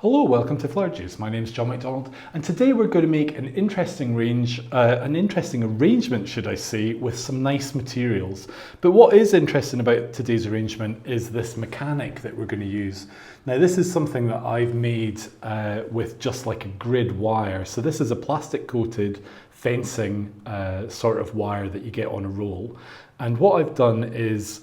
Hello, welcome to Foliage. My name is John McDonald, and today we're going to make an interesting arrangement, should I say, with some nice materials. But what is interesting about today's arrangement is this mechanic that we're going to use. Now, this is something that I've made with just like a grid wire. So this is a plastic-coated fencing sort of wire that you get on a roll. And what I've done is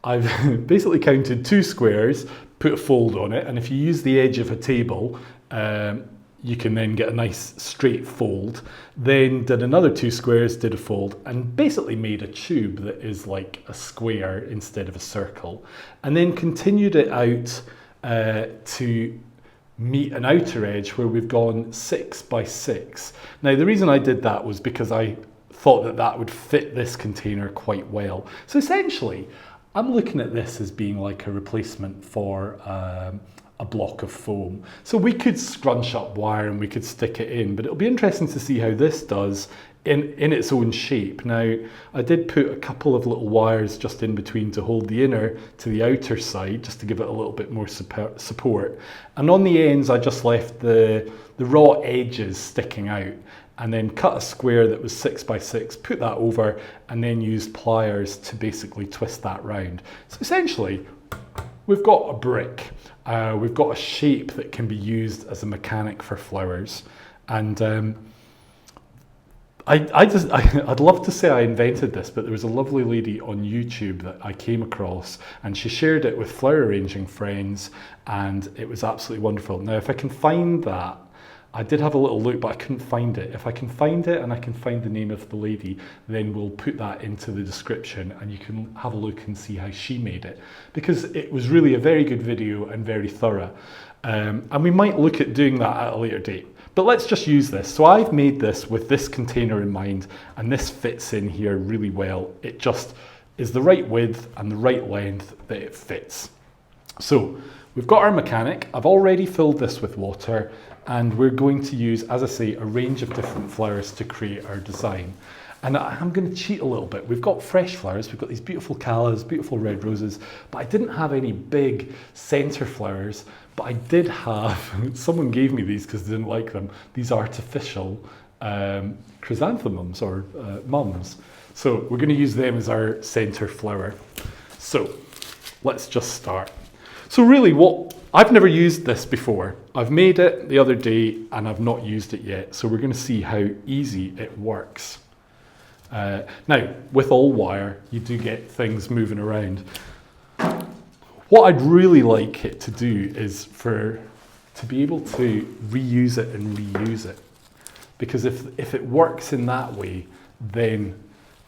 I've basically counted 2 squares, put a fold on it, and if you use the edge of a table, you can then get a nice straight fold. Then did another 2 squares, did a fold, and basically made a tube that is like a square instead of a circle. And then continued it out to meet an outer edge where we've gone 6 by 6. Now the reason I did that was because I thought that that would fit this container quite well. So essentially, I'm looking at this as being like a replacement for a block of foam. So we could scrunch up wire and we could stick it in, but it'll be interesting to see how this does in its own shape. Now, I did put a couple of little wires just in between to hold the inner to the outer side, just to give it a little bit more support. And on the ends, I just left the raw edges sticking out, and then cut a square that was 6 by 6, put that over, and then used pliers to basically twist that round. So essentially, we've got a brick. We've got a shape that can be used as a mechanic for flowers. And I'd love to say I invented this, but there was a lovely lady on YouTube that I came across, and she shared it with flower arranging friends, and it was absolutely wonderful. Now, if I can find that, I did have a little look, but I couldn't find it. If I can find it and I can find the name of the lady, then we'll put that into the description and you can have a look and see how she made it. Because it was really a very good video and very thorough. And we might look at doing that at a later date. But let's just use this. So I've made this with this container in mind, and this fits in here really well. It just is the right width and the right length that it fits. So we've got our mechanic. I've already filled this with water, and we're going to use, as I say, a range of different flowers to create our design. And I'm going to cheat a little bit. We've got fresh flowers. We've got these beautiful callas, beautiful red roses, but I didn't have any big center flowers, but I did have, someone gave me these because they didn't like them, these artificial chrysanthemums or mums. So we're going to use them as our center flower. So let's just start. So really I've never used this before. I've made it the other day and I've not used it yet. So we're going to see how easy it works. Now, with all wire, you do get things moving around. What I'd really like it to do is to be able to reuse it and reuse it. Because if it works in that way, then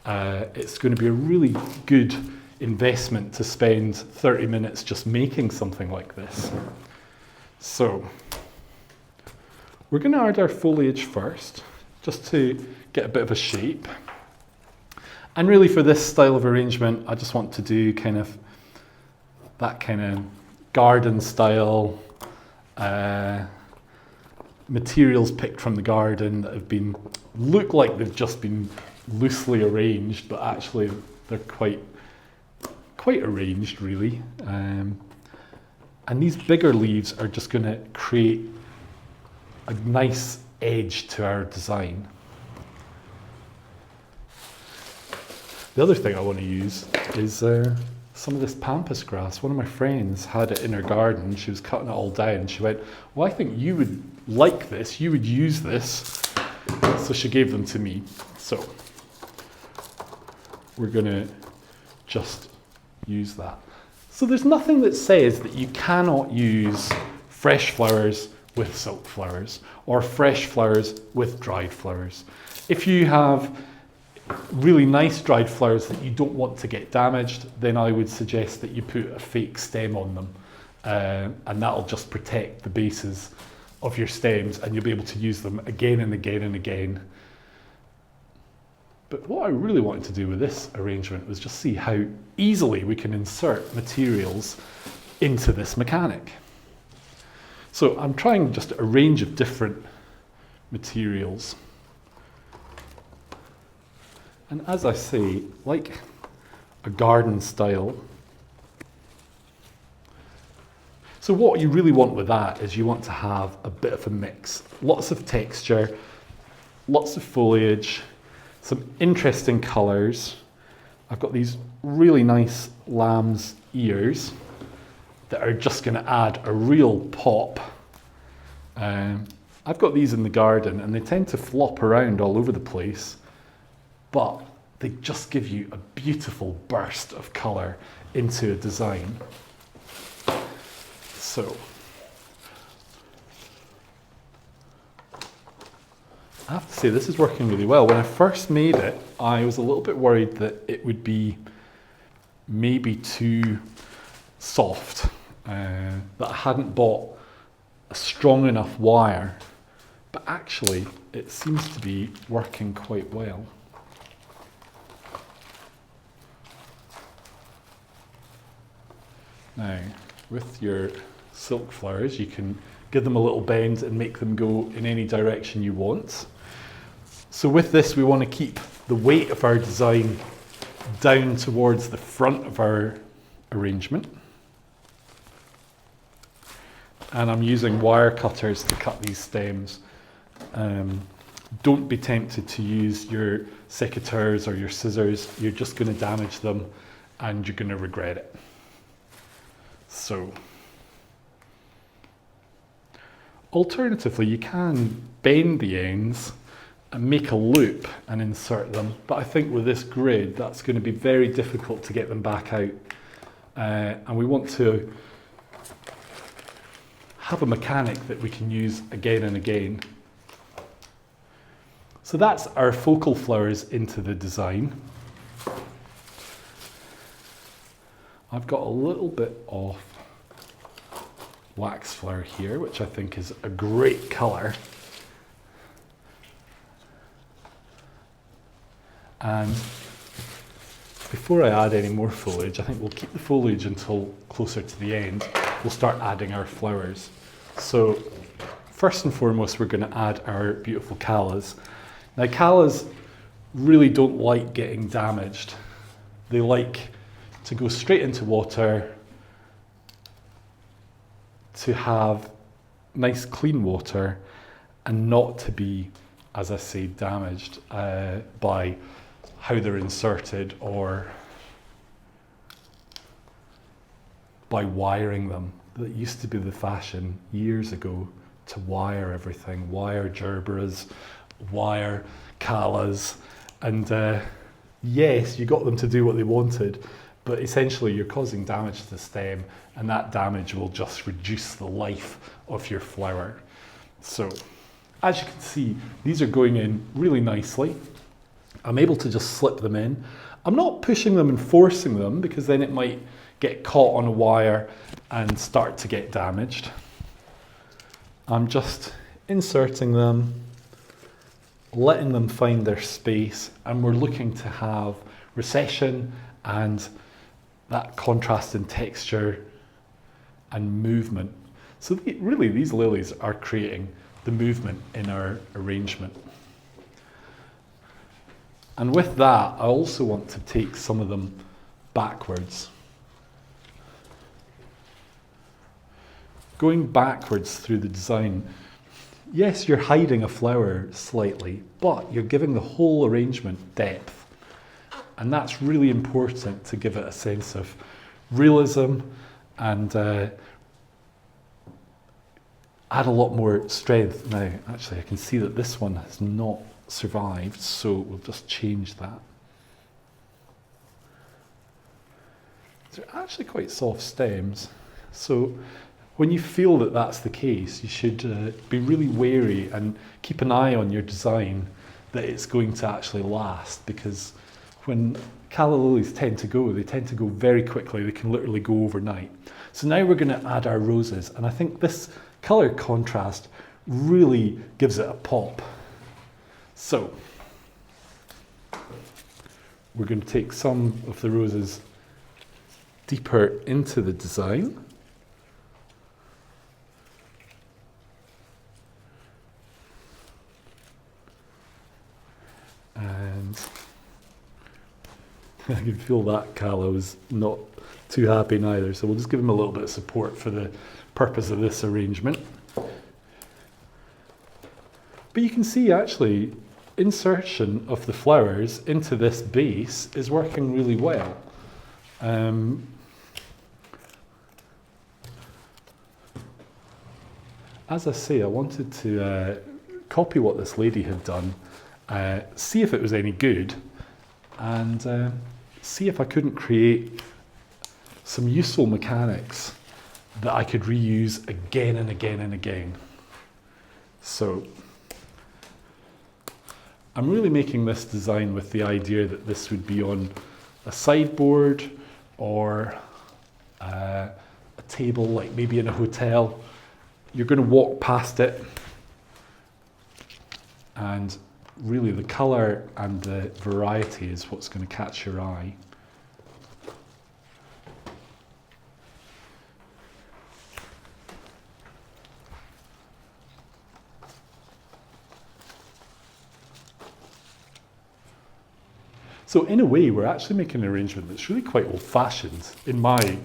it's going to be a really good investment to spend 30 minutes just making something like this. So we're going to add our foliage first, just to get a bit of a shape. And really for this style of arrangement, I just want to do kind of that kind of garden style materials picked from the garden that have look like they've just been loosely arranged, but actually they're quite arranged, really. And these bigger leaves are just going to create a nice edge to our design. The other thing I want to use is some of this pampas grass. One of my friends had it in her garden. She was cutting it all down. She went, well, I think you would like this. You would use this. So she gave them to me. So we're going to just use that. So there's nothing that says that you cannot use fresh flowers with silk flowers or fresh flowers with dried flowers. If you have really nice dried flowers that you don't want to get damaged, then I would suggest that you put a fake stem on them, and that'll just protect the bases of your stems and you'll be able to use them again and again and again. But what I really wanted to do with this arrangement was just see how easily we can insert materials into this mechanic. So I'm trying just a range of different materials. And as I say, like a garden style, So what you really want with that is you want to have a bit of a mix. Lots of texture, lots of foliage, some interesting colours. I've got these really nice lamb's ears that are just going to add a real pop. I've got these in the garden and they tend to flop around all over the place, but they just give you a beautiful burst of colour into a design. So, I have to say this is working really well. When I first made it, I was a little bit worried that it would be maybe too soft, that I hadn't bought a strong enough wire, but actually it seems to be working quite well. Now, with your silk flowers, you can give them a little bend and make them go in any direction you want. So with this, we want to keep the weight of our design down towards the front of our arrangement. And I'm using wire cutters to cut these stems. Don't be tempted to use your secateurs or your scissors. You're just going to damage them and you're going to regret it. So, alternatively, you can bend the ends and make a loop and insert them, but I think with this grid that's going to be very difficult to get them back out, and we want to have a mechanic that we can use again and again. So that's our focal flowers into the design. I've got a little bit of wax flower here, which I think is a great colour. And before I add any more foliage, I think we'll keep the foliage until closer to the end. We'll start adding our flowers. So first and foremost, we're going to add our beautiful callas. Now callas really don't like getting damaged. They like to go straight into water, to have nice clean water and not to be, as I say, damaged by how they're inserted or by wiring them. That used to be the fashion years ago, to wire everything, wire gerberas, wire callas, and yes, you got them to do what they wanted, but essentially you're causing damage to the stem, and that damage will just reduce the life of your flower. So, as you can see, these are going in really nicely. I'm able to just slip them in. I'm not pushing them and forcing them, because then it might get caught on a wire and start to get damaged. I'm just inserting them, letting them find their space, and we're looking to have recession and that contrast in texture and movement. So really these lilies are creating the movement in our arrangement. And with that, I also want to take some of them backwards. Going backwards through the design, yes, you're hiding a flower slightly, but you're giving the whole arrangement depth. And that's really important to give it a sense of realism and add a lot more strength. Now, actually, I can see that this one has not survived, so we'll just change that. They're actually quite soft stems, so when you feel that that's the case, you should be really wary and keep an eye on your design that it's going to actually last, because when calla lilies tend to go very quickly. They can literally go overnight. So now we're going to add our roses, and I think this colour contrast really gives it a pop. So we're going to take some of the roses deeper into the design. And I can feel that calla was not too happy neither, so we'll just give him a little bit of support for the purpose of this arrangement. But you can see actually insertion of the flowers into this base is working really well. As I say, I wanted to copy what this lady had done, see if it was any good, and see if I couldn't create some useful mechanics that I could reuse again and again and again. So I'm really making this design with the idea that this would be on a sideboard or a table, like maybe in a hotel. You're going to walk past it, and really the colour and the variety is what's going to catch your eye. So in a way, we're actually making an arrangement that's really quite old-fashioned in my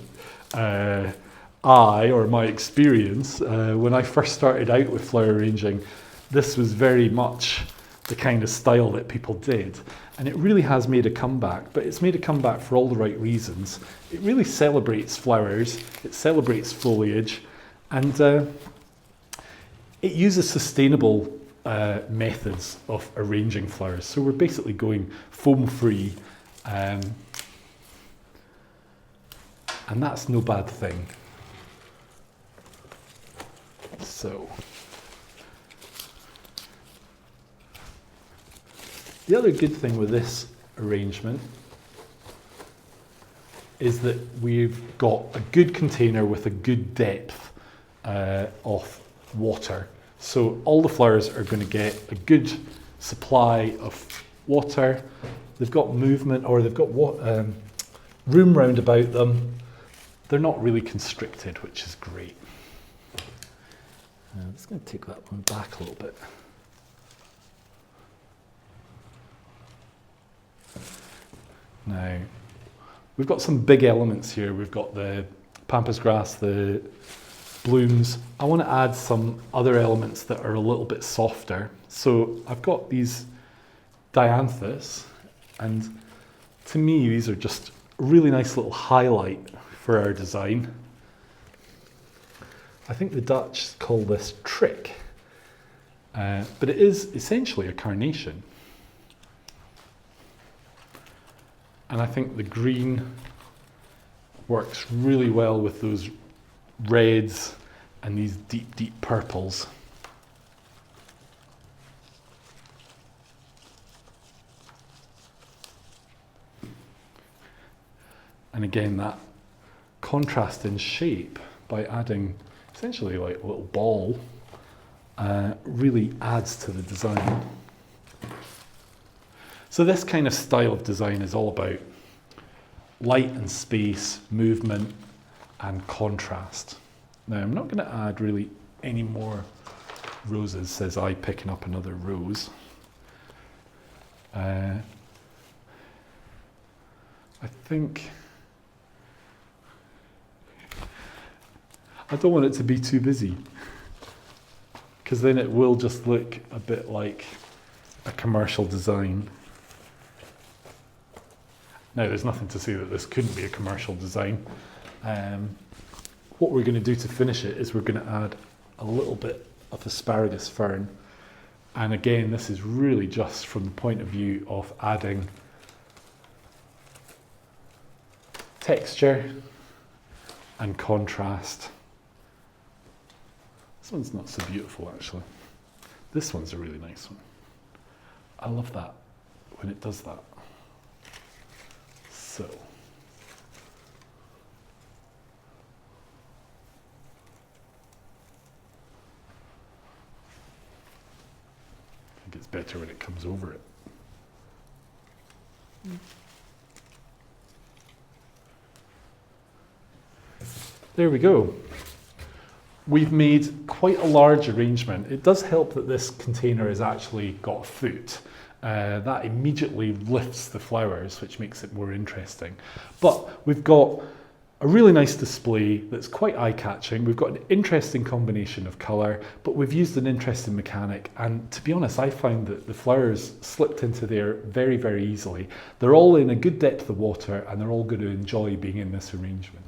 eye or my experience. When I first started out with flower arranging, this was very much the kind of style that people did. And it really has made a comeback, but it's made a comeback for all the right reasons. It really celebrates flowers, it celebrates foliage, and it uses sustainable methods of arranging flowers. So we're basically going foam free, and that's no bad thing. So the other good thing with this arrangement is that we've got a good container with a good depth of water. So all the flowers are going to get a good supply of water. They've got movement, or they've got room round about them. They're not really constricted, which is great. I'm just going to take that one back a little bit. Now, we've got some big elements here. We've got the pampas grass, the blooms. I want to add some other elements that are a little bit softer. So I've got these Dianthus, and to me these are just a really nice little highlight for our design. I think the Dutch call this trick, but it is essentially a carnation. And I think the green works really well with those reds and these deep, deep purples. And again, that contrast in shape by adding essentially like a little ball really adds to the design. So this kind of style of design is all about light and space, movement and contrast. Now I'm not going to add really any more roses, says I, picking up another rose. I think I don't want it to be too busy, because then it will just look a bit like a commercial design. Now, there's nothing to say that this couldn't be a commercial design. What we're going to do to finish it is we're going to add a little bit of Asparagus Fern. And again, this is really just from the point of view of adding texture and contrast. This one's not so beautiful, actually. This one's a really nice one. I love that when it does that. So, I think it's better when it comes over it. There we go. We've made quite a large arrangement. It does help that this container has actually got a foot. That immediately lifts the flowers, which makes it more interesting. But we've got A really nice display that's quite eye-catching. We've got an interesting combination of colour, but we've used an interesting mechanic, and to be honest, I found that the flowers slipped into there very, very easily. They're all in a good depth of water and they're all going to enjoy being in this arrangement.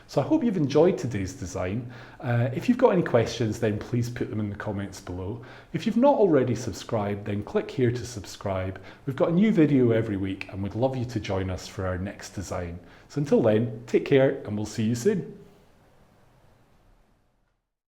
So I hope you've enjoyed today's design. If you've got any questions, then please put them in the comments below. If you've not already subscribed, then click here to subscribe. We've got a new video every week and we'd love you to join us for our next design. So until then, take care and we'll see you soon.